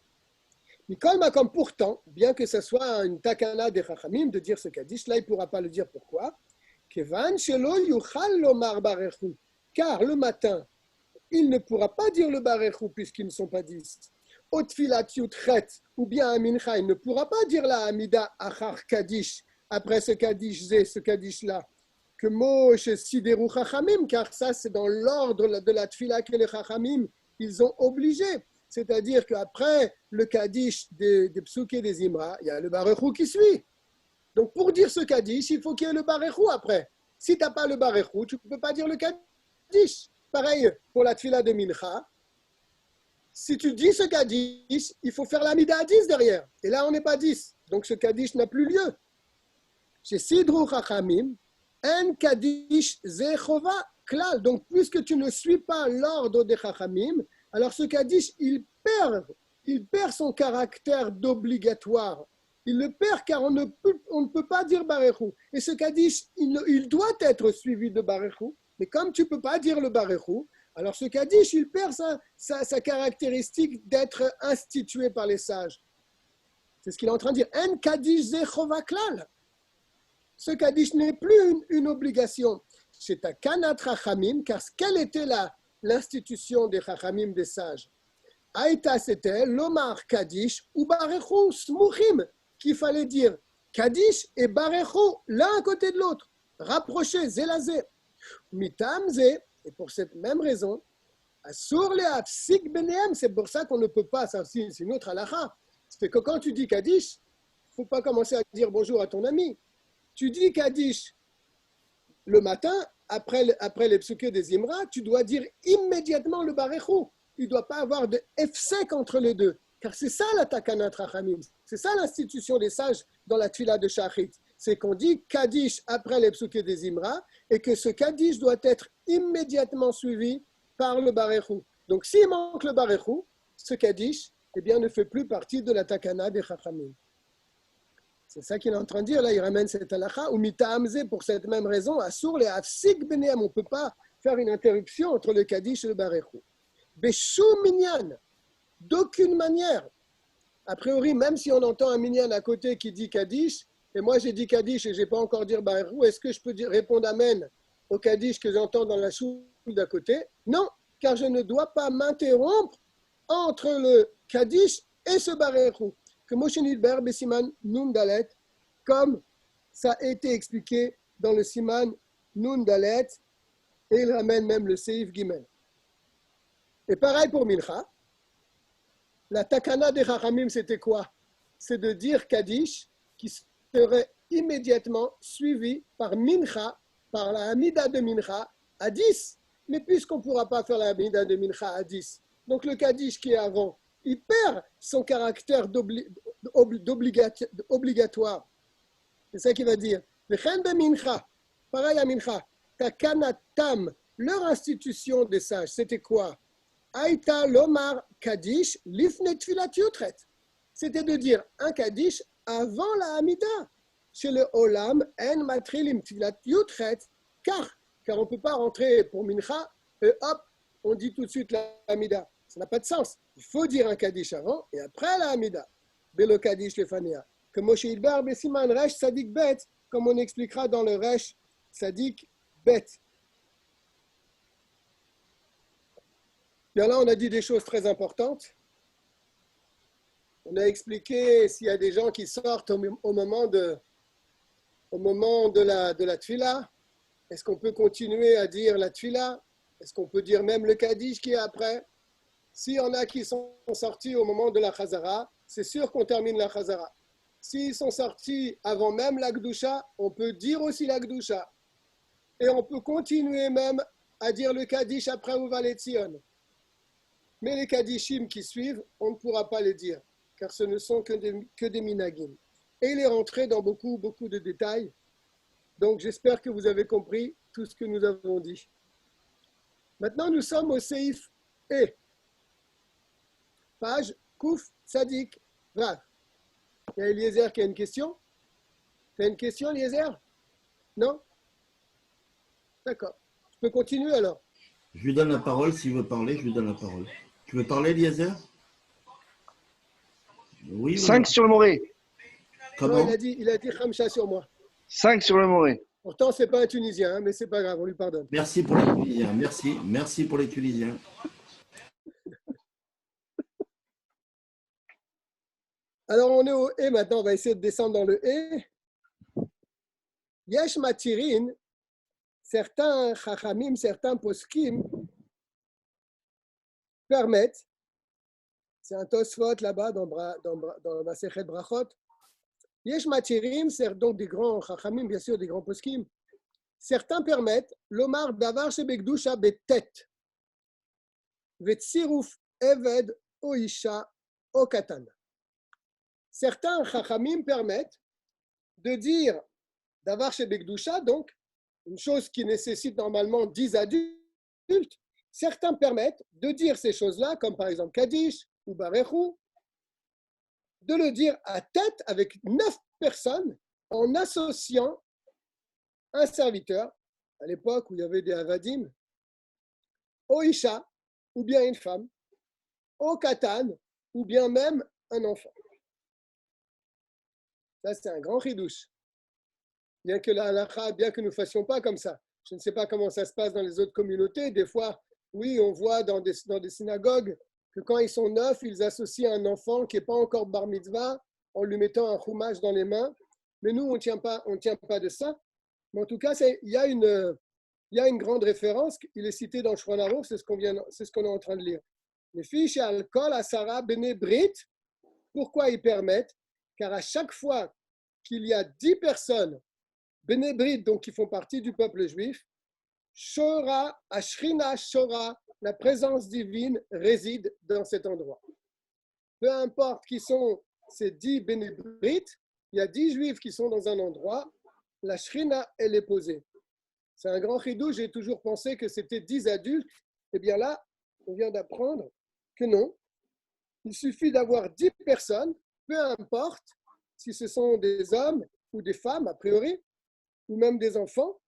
Mikol Makom, pourtant, bien que ce soit une takana des Chachamim de dire ce Kaddish, là il ne pourra pas le dire. Pourquoi? Kevan shelo yuchal lomar barechu. Car le matin, il ne pourra pas dire le barechu puisqu'ils ne sont pas 10. Otfilat yutchet, ou bien à Mincha, il ne pourra pas dire la Amida achar Kaddish, après ce Kaddish Zé, ce Kaddish-là, que Moshe Sideru Chachamim, car ça c'est dans l'ordre de la Tfila que les Chachamim, ils ont obligé. C'est-à-dire qu'après le Kaddish des Psouké des Imra, il y a le Barechou qui suit. Donc pour dire ce Kaddish, il faut qu'il y ait le Barechou après. Si tu n'as pas le Barechou, tu ne peux pas dire le Kaddish. Pareil pour la Tfila de Mincha. Si tu dis ce Kaddish, il faut faire la Mida à 10 derrière. Et là, on n'est pas 10. Donc ce Kaddish n'a plus lieu. Chez Sidru Chachamim, en Kaddish ze chova klal. Donc puisque tu ne suis pas l'ordre des Chachamim, alors ce Kaddish, il perd son caractère d'obligatoire. Il le perd car on ne peut pas dire Barechou. Et ce Kaddish, il doit être suivi de Barechou. Mais comme tu ne peux pas dire le Barechou, alors ce Kaddish, il perd sa caractéristique d'être institué par les sages. C'est ce qu'il est en train de dire. En Kaddish ze chova klal. Ce Kaddish n'est plus une obligation. C'est un kanat Chachamim, car quelle était l'institution des Chachamim, des sages? Aïta, c'était l'Omar Kaddish ou Barechou Smuchim, qu'il fallait dire Kaddish et Barechou l'un à côté de l'autre, rapprochés, zélazé. Mitam zé, et pour cette même raison, Asur le Afsik Benehem, c'est pour ça qu'on ne peut pas, c'est une autre halakha, c'est que quand tu dis Kaddish, il ne faut pas commencer à dire bonjour à ton ami. Tu dis Kaddish le matin, après les psouké des Imra, tu dois dire immédiatement le Barechou. Il ne doit pas avoir de F5 entre les deux. Car c'est ça la Takanat Rachamim. C'est ça l'institution des sages dans la Tfila de Shachrit. C'est qu'on dit Kaddish après les psouké des Imra et que ce Kaddish doit être immédiatement suivi par le Barechou. Donc s'il manque le Barechou, ce Kaddish eh bien, ne fait plus partie de la Takana des Chachamim. C'est ça qu'il est en train de dire. Là, il ramène cette halakha. Ou mita'amze, pour cette même raison, assour les afsik beneam. On ne peut pas faire une interruption entre le Kaddish et le Barechou. Beshou minyan. D'aucune manière. A priori, même si on entend un minyan à côté qui dit Kaddish, et moi j'ai dit Kaddish et je n'ai pas encore dit Barechou, est-ce que je peux répondre Amen au Kaddish que j'entends dans la choule d'à côté? Non, car je ne dois pas m'interrompre entre le Kaddish et ce Barechou. Que Moshe Nidber, Besiman Nun Dalet, comme ça a été expliqué dans le Siman Nun Dalet, et il ramène même le Seif Gimel. Et pareil pour Mincha, la Takana des Chachamim, c'était quoi? C'est de dire Kaddish qui serait immédiatement suivi par Mincha, par la Hamida de Mincha à 10. Mais puisqu'on ne pourra pas faire la Hamida de Mincha à 10, donc le Kaddish qui est avant, il perd son caractère obligatoire. C'est ça qu'il va dire. Pareil à Mincha, Takanatam, leur institution des sages, c'était quoi? Aïta lomar Kaddish lifne tfilat yutret. C'était de dire un Kaddish avant la Hamida. Chez le Olam, en matrilim tfilat yutchet, car on ne peut pas rentrer pour Mincha et hop, on dit tout de suite la Hamida. Ça n'a pas de sens. Il faut dire un Kaddish avant et après la Hamida. Belo Kaddish lefanea. Comme Moshe Idbar Besiman Resh Sadik Bet, comme on expliquera dans le Resh Sadik Bet. Bien là, on a dit des choses très importantes. On a expliqué s'il y a des gens qui sortent au moment de la tfila. Est-ce qu'on peut continuer à dire la tfila? Est-ce qu'on peut dire même le Kaddish qui est après? S'il y en a qui sont sortis au moment de la Chazara, c'est sûr qu'on termine la Chazara. S'ils sont sortis avant même la Gdusha, on peut dire aussi la Gdusha. Et on peut continuer même à dire le Kaddish après Uvalet Tzion. Mais les Kaddishim qui suivent, on ne pourra pas les dire, car ce ne sont que des minagim. Et il est rentré dans beaucoup de détails. Donc j'espère que vous avez compris tout ce que nous avons dit. Maintenant, nous sommes au Seif E. Page Kouf Tzadik Vav. Il y a Eliezer qui a une question. Tu as une question, Eliezer? Non? D'accord. Je peux continuer alors. Je lui donne la parole. S'il veut parler, je lui donne la parole. Tu veux parler, Eliezer? Oui. 5 sur le Moré. Comment? Non, il a dit Khamcha sur moi. 5 sur le Moré. Pourtant, ce n'est pas un Tunisien, hein, mais ce n'est pas grave, on lui pardonne. Merci pour les Tunisiens. Merci pour les Tunisiens. Alors, on est au E maintenant, on va essayer de descendre dans le E. Yesh Matirin, certains Chachamim, certains Poskim permettent, c'est un Tosfot là-bas dans la Sechet Brachot. Yesh Matirim, c'est donc des grands Chachamim, bien sûr, des grands Poskim. Certains permettent l'Omar Davar Shebekdusha Betet, Vetsiruf Eved Oisha Okatan. Certains Chachamim permettent de dire Davar Shebekdusha, donc une chose qui nécessite normalement 10 adultes. Certains permettent de dire ces choses-là, comme par exemple Kaddish ou Barechou, de le dire à tête avec 9 personnes en associant un serviteur, à l'époque où il y avait des Avadim, au Isha, ou bien une femme, au Katan, ou bien même un enfant. Ça, c'est un grand chidouche. Bien que la halakha, bien que nous ne fassions pas comme ça. Je ne sais pas comment ça se passe dans les autres communautés. Des fois, oui, on voit dans des synagogues que quand ils sont 9, ils associent un enfant qui n'est pas encore bar mitzvah en lui mettant un chumash dans les mains. Mais nous, on ne tient pas de ça. Mais en tout cas, il y a une grande référence. Il est cité dans le Shulchan Aruch, c'est ce qu'on est en train de lire. Les fiches al-kol asara bene brit. Pourquoi ils permettent? Car à chaque fois qu'il y a 10 personnes bene brit, donc qui font partie du peuple juif, Shora, Ashrina Shora, la présence divine réside dans cet endroit. Peu importe qui sont ces 10 bénébrites, il y a 10 juifs qui sont dans un endroit, la Shrina, elle est posée. C'est un grand chidouche, j'ai toujours pensé que c'était 10 adultes. Eh bien là, on vient d'apprendre que non. Il suffit d'avoir 10 personnes, peu importe si ce sont des hommes ou des femmes, a priori, ou même des enfants.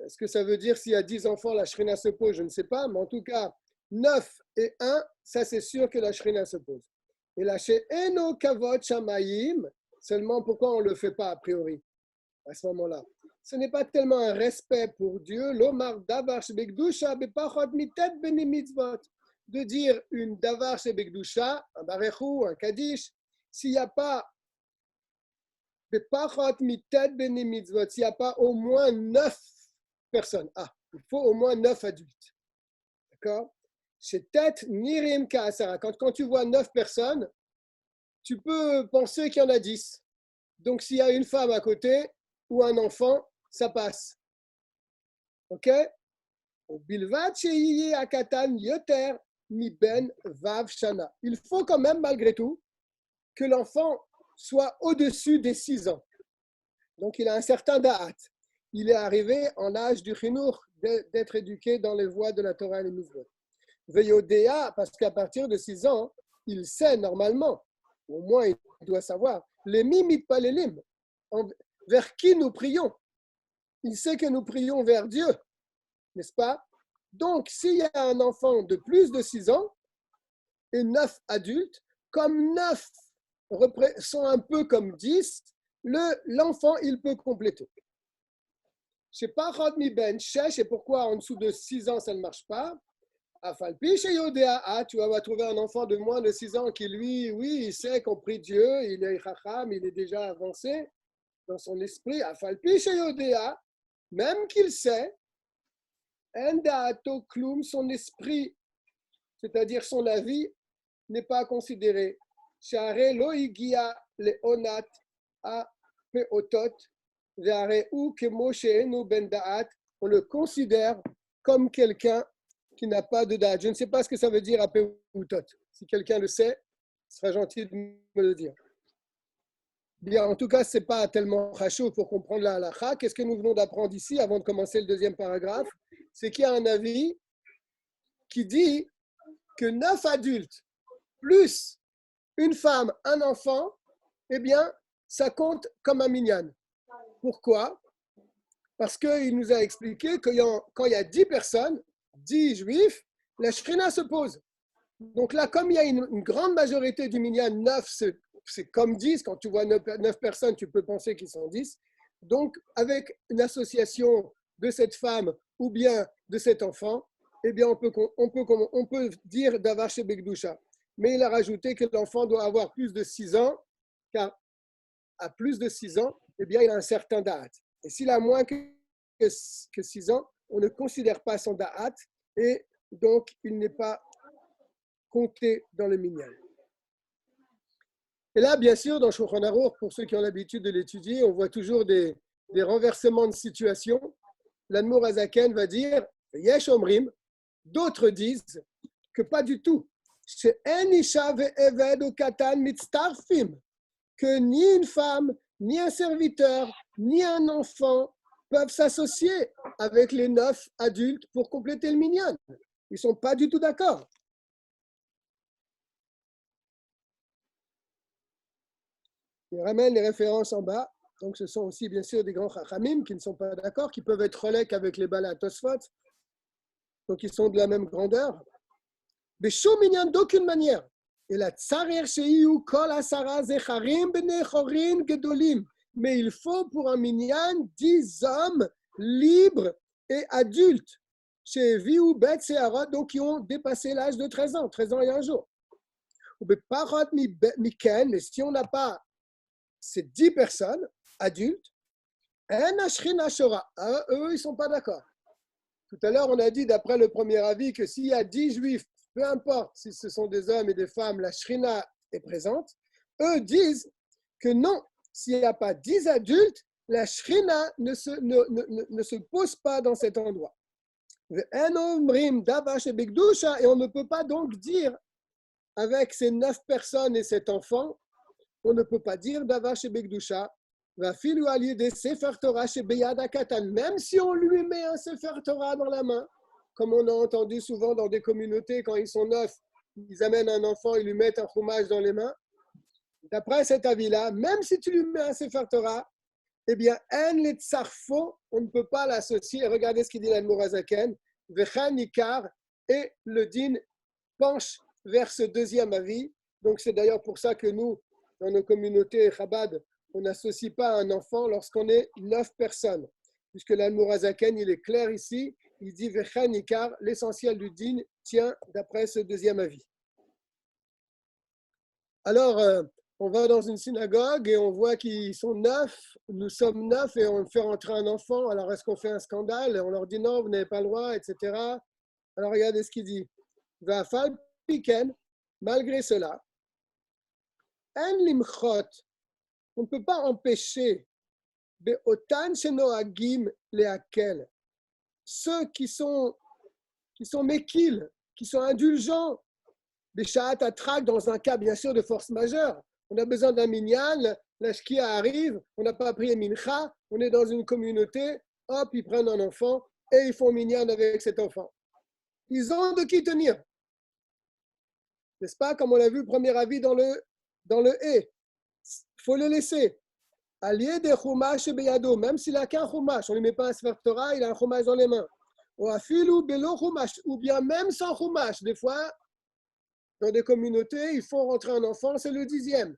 Est-ce que ça veut dire s'il y a 10 enfants, la Shrina se pose? Je ne sais pas, mais en tout cas, 9 et 1, ça c'est sûr que la Shrina se pose. Et la She'eno Kavod Shamayim, seulement pourquoi on ne le fait pas a priori à ce moment-là? Ce n'est pas tellement un respect pour Dieu, l'Omar Davar Shebekdusha Bepachot Mitet Beni Mitzvot, de dire une Davar Shebekdusha, un Barechou, un Kaddish, s'il n'y a pas Bepachot Mitet Beni Mitzvot, s'il n'y a pas au moins 9 personnes. Il faut au moins 9 adultes. D'accord? Chez Tet Nirim Kaasara. Quand tu vois 9 personnes, tu peux penser qu'il y en a 10. Donc, s'il y a une femme à côté ou un enfant, ça passe. OK? Bilvat Sheiye Akatan Yoter Miben Vav Shana. Il faut quand même, malgré tout, que l'enfant soit au-dessus des 6 ans. Donc, il a un certain da'at. Il est arrivé en âge du chinour d'être éduqué dans les voies de la Torah et les mitzvot. Veyodéa, parce qu'à partir de 6 ans, il sait normalement, au moins il doit savoir, les mimit palelim, vers qui nous prions. Il sait que nous prions vers Dieu, n'est-ce pas? Donc, s'il y a un enfant de plus de 6 ans et 9 adultes, comme 9 sont un peu comme 10, l'enfant, il peut compléter. Je ne sais pas, et pourquoi en dessous de 6 ans, ça ne marche pas. Tu vas trouver un enfant de moins de 6 ans qui, lui, oui, il sait qu'on prie Dieu, il est chacham, il est déjà avancé dans son esprit. Même qu'il sait, son esprit, c'est-à-dire son avis, n'est pas considéré. On le considère comme quelqu'un qui n'a pas de date. Je ne sais pas ce que ça veut dire à Peutot. Si quelqu'un le sait, ce serait gentil de me le dire. Bien, en tout cas, ce n'est pas tellement chaud pour comprendre la halakha. Qu'est-ce que nous venons d'apprendre ici, avant de commencer le deuxième paragraphe? C'est qu'il y a un avis qui dit que 9 adultes plus une femme, un enfant, eh bien, ça compte comme un minyan. Pourquoi? Parce qu'il nous a expliqué que quand il y a 10 personnes, 10 juifs, la shrina se pose. Donc là, comme il y a une grande majorité du minyan, 9, c'est comme 10. Quand tu vois 9 personnes, tu peux penser qu'ils sont 10. Donc, avec une association de cette femme ou bien de cet enfant, eh bien, on peut dire d'avar chez Begdusha. Mais il a rajouté que l'enfant doit avoir plus de 6 ans, car à plus de 6 ans, eh bien, il a un certain da'at. Et s'il a moins que 6 ans, on ne considère pas son da'at et donc il n'est pas compté dans le minyan. Et là, bien sûr, dans Shulchan Aruch, pour ceux qui ont l'habitude de l'étudier, on voit toujours des renversements de situation. L'Admor Hazaken va dire, Yesh Omrim, d'autres disent que pas du tout. Que ni une femme, ni un serviteur, ni un enfant peuvent s'associer avec les 9 adultes pour compléter le minyan. Ils ne sont pas du tout d'accord. Il ramène les références en bas. Donc, ce sont aussi, bien sûr, des grands chachamim qui ne sont pas d'accord, qui peuvent être relèques avec les Bala Tosfot. Donc, ils sont de la même grandeur. Mais Shum minyan, d'aucune manière. Et la tsarir sheiu kol asara zecharim bnei chorin gedolim. Mais il faut pour un minyan 10 hommes libres et adultes. Chez Viu Bet Seharot, donc qui ont dépassé l'âge de 13 ans et un jour. Et si on n'a pas ces 10 personnes adultes, eux, ils ne sont pas d'accord. Tout à l'heure, on a dit, d'après le premier avis, que s'il y a 10 juifs, peu importe si ce sont des hommes et des femmes, la shrina est présente. Eux disent que non, s'il n'y a pas 10 adultes, la shrina ne se pose pas dans cet endroit. Et on ne peut pas donc dire, avec ces 9 personnes et cet enfant, on ne peut pas dire Davash et Begdusha, même si on lui met un Sefer Torah dans la main, comme on a entendu souvent dans des communautés, quand ils sont 9, ils amènent un enfant, ils lui mettent un chumage dans les mains. D'après cet avis-là, même si tu lui mets un Sefer Torah, eh bien, on ne peut pas l'associer. Regardez ce qu'il dit l'Admor Hazaken, Vechan Ikar, et le din penche vers ce deuxième avis. Donc, c'est d'ailleurs pour ça que nous, dans nos communautés Chabad, on n'associe pas un enfant lorsqu'on est 9 personnes. Puisque l'Admor Hazaken, il est clair ici, il dit Vechan Ikar, l'essentiel du din tient d'après ce deuxième avis. Alors, on va dans une synagogue et on voit qu'ils sont 9, nous sommes 9 et on fait rentrer un enfant. Alors, est-ce qu'on fait un scandale? Et on leur dit non, vous n'avez pas le droit, etc. Alors, regardez ce qu'il dit. Vafal piken, malgré cela, en limchot, on ne peut pas empêcher be'otan shenoagim leakel, ceux qui sont mekil, qui sont indulgents, des sha'at atrak dans un cas bien sûr de force majeure. On a besoin d'un minyan, la shkia arrive, on n'a pas pris un mincha, on est dans une communauté, hop, ils prennent un enfant et ils font minyan avec cet enfant. Ils ont de qui tenir. N'est-ce pas, comme on l'a vu, premier avis dans le et. faut le laisser. Allié des chumash beyado, même s'il n'a qu'un chumash, on ne lui met pas un Sefer Torah, il a un chumash dans les mains. Ou afilu belo chumash, ou bien même sans chumash. Des fois, dans des communautés, ils font rentrer un enfant, c'est le 10e.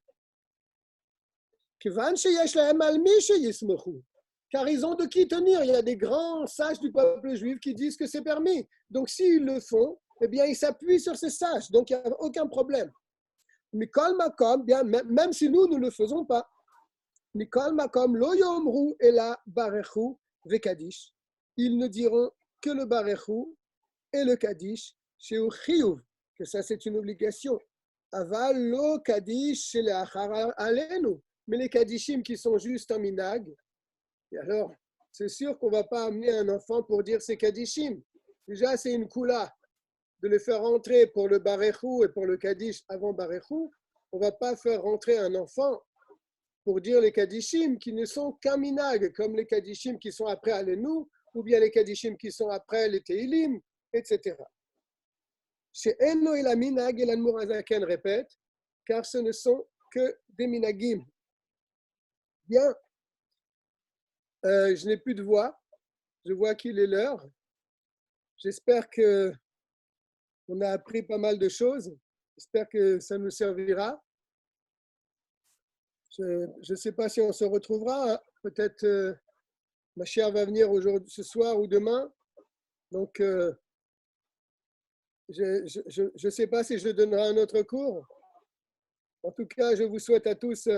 Car ils ont de qui tenir. Il y a des grands sages du peuple juif qui disent que c'est permis. Donc s'ils le font, eh bien ils s'appuient sur ces sages. Donc il n'y a aucun problème. Mikol makom, bien même si nous ne le faisons pas. Mikol makom lo yomru ela barechu vekadish. Ils ne diront que le barechu et le kadish chez chiyuv, que ça c'est une obligation. Aval lo kadish chez les achar alenu. Mais les kadishim qui sont juste un minag, et alors c'est sûr qu'on ne va pas amener un enfant pour dire c'est kadishim. Déjà c'est une koula de le faire rentrer pour le barechu et pour le kadish avant barechu. On ne va pas faire rentrer un enfant pour dire les kadishim qui ne sont qu'un minag, comme les kadishim qui sont après alenu, ou bien les kadishim qui sont après les teilim, etc. Chez Eno et la minag, et l'Admour Hazaken répète, car ce ne sont que des minagim. Bien, je n'ai plus de voix, je vois qu'il est l'heure. J'espère qu'on a appris pas mal de choses, j'espère que ça nous servira. Je ne sais pas si on se retrouvera, peut-être ma chère va venir aujourd'hui, ce soir ou demain, donc je ne sais pas si je donnerai un autre cours. En tout cas, je vous souhaite à tous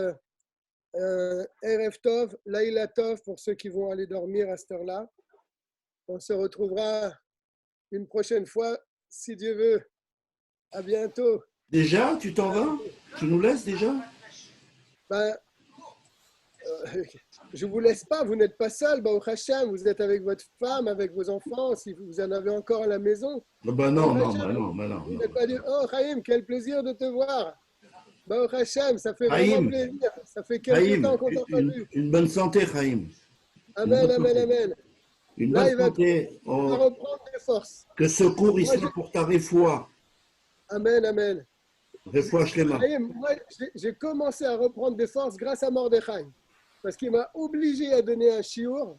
Erev Tov, Laïla Tov pour ceux qui vont aller dormir à cette heure-là. On se retrouvera une prochaine fois, si Dieu veut. À bientôt. Déjà, tu t'en vas? Tu nous laisses déjà? Ben, je ne vous laisse pas, vous n'êtes pas seul, Baruch Hashem, vous êtes avec votre femme, avec vos enfants, si vous en avez encore à la maison. Ben non, non. Vous n'êtes pas dit, oh Chaim, quel plaisir de te voir. Baruch Hashem, ça fait vraiment plaisir. Ça fait quelques temps qu'on t'a pas vu. Une bonne santé, Chaim. Amen, amen, amen. Une Là, bonne santé. il va reprendre des forces. Que ce cours, il soit pour ta réfoua. Amen, amen. Réfoua Shlema. Moi, j'ai commencé à reprendre des forces grâce à Mordechai. Parce qu'il m'a obligé à donner un shiur.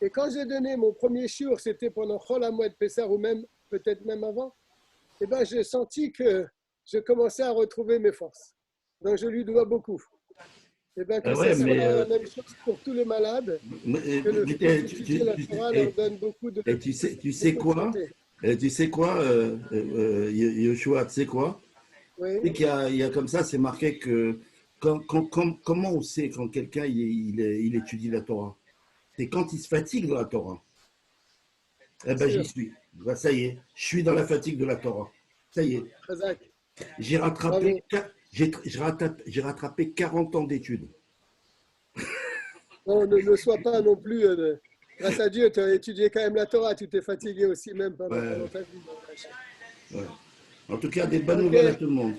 Et quand j'ai donné mon premier shiur, c'était pendant Chol HaMoed Pessah ou même, peut-être même avant, et ben, j'ai senti que je commençais à retrouver mes forces. Donc, je lui dois beaucoup. Et bien, que ça soit la même chose pour tous les malades, que le fait d'étudier la Torah leur donne beaucoup de... Et tu sais quoi, Yoshua, tu sais quoi? Oui. Tu sais qu'il y a comme ça, c'est marqué que comment on sait quand quelqu'un il étudie la Torah? C'est quand il se fatigue de la Torah. Eh ben, j'y suis. Ben, ça y est, je suis dans la fatigue de la Torah. Ça y est. J'ai rattrapé, j'ai rattrapé 40 ans d'études. Non, ne sois pas non plus... grâce à Dieu, tu as étudié quand même la Torah. Tu t'es fatigué aussi même pendant ta vie. Ouais. En tout cas, des bonnes nouvelles à tout le monde.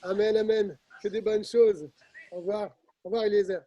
Amen, amen. Que des bonnes choses. Au revoir. Au revoir, Eliezer.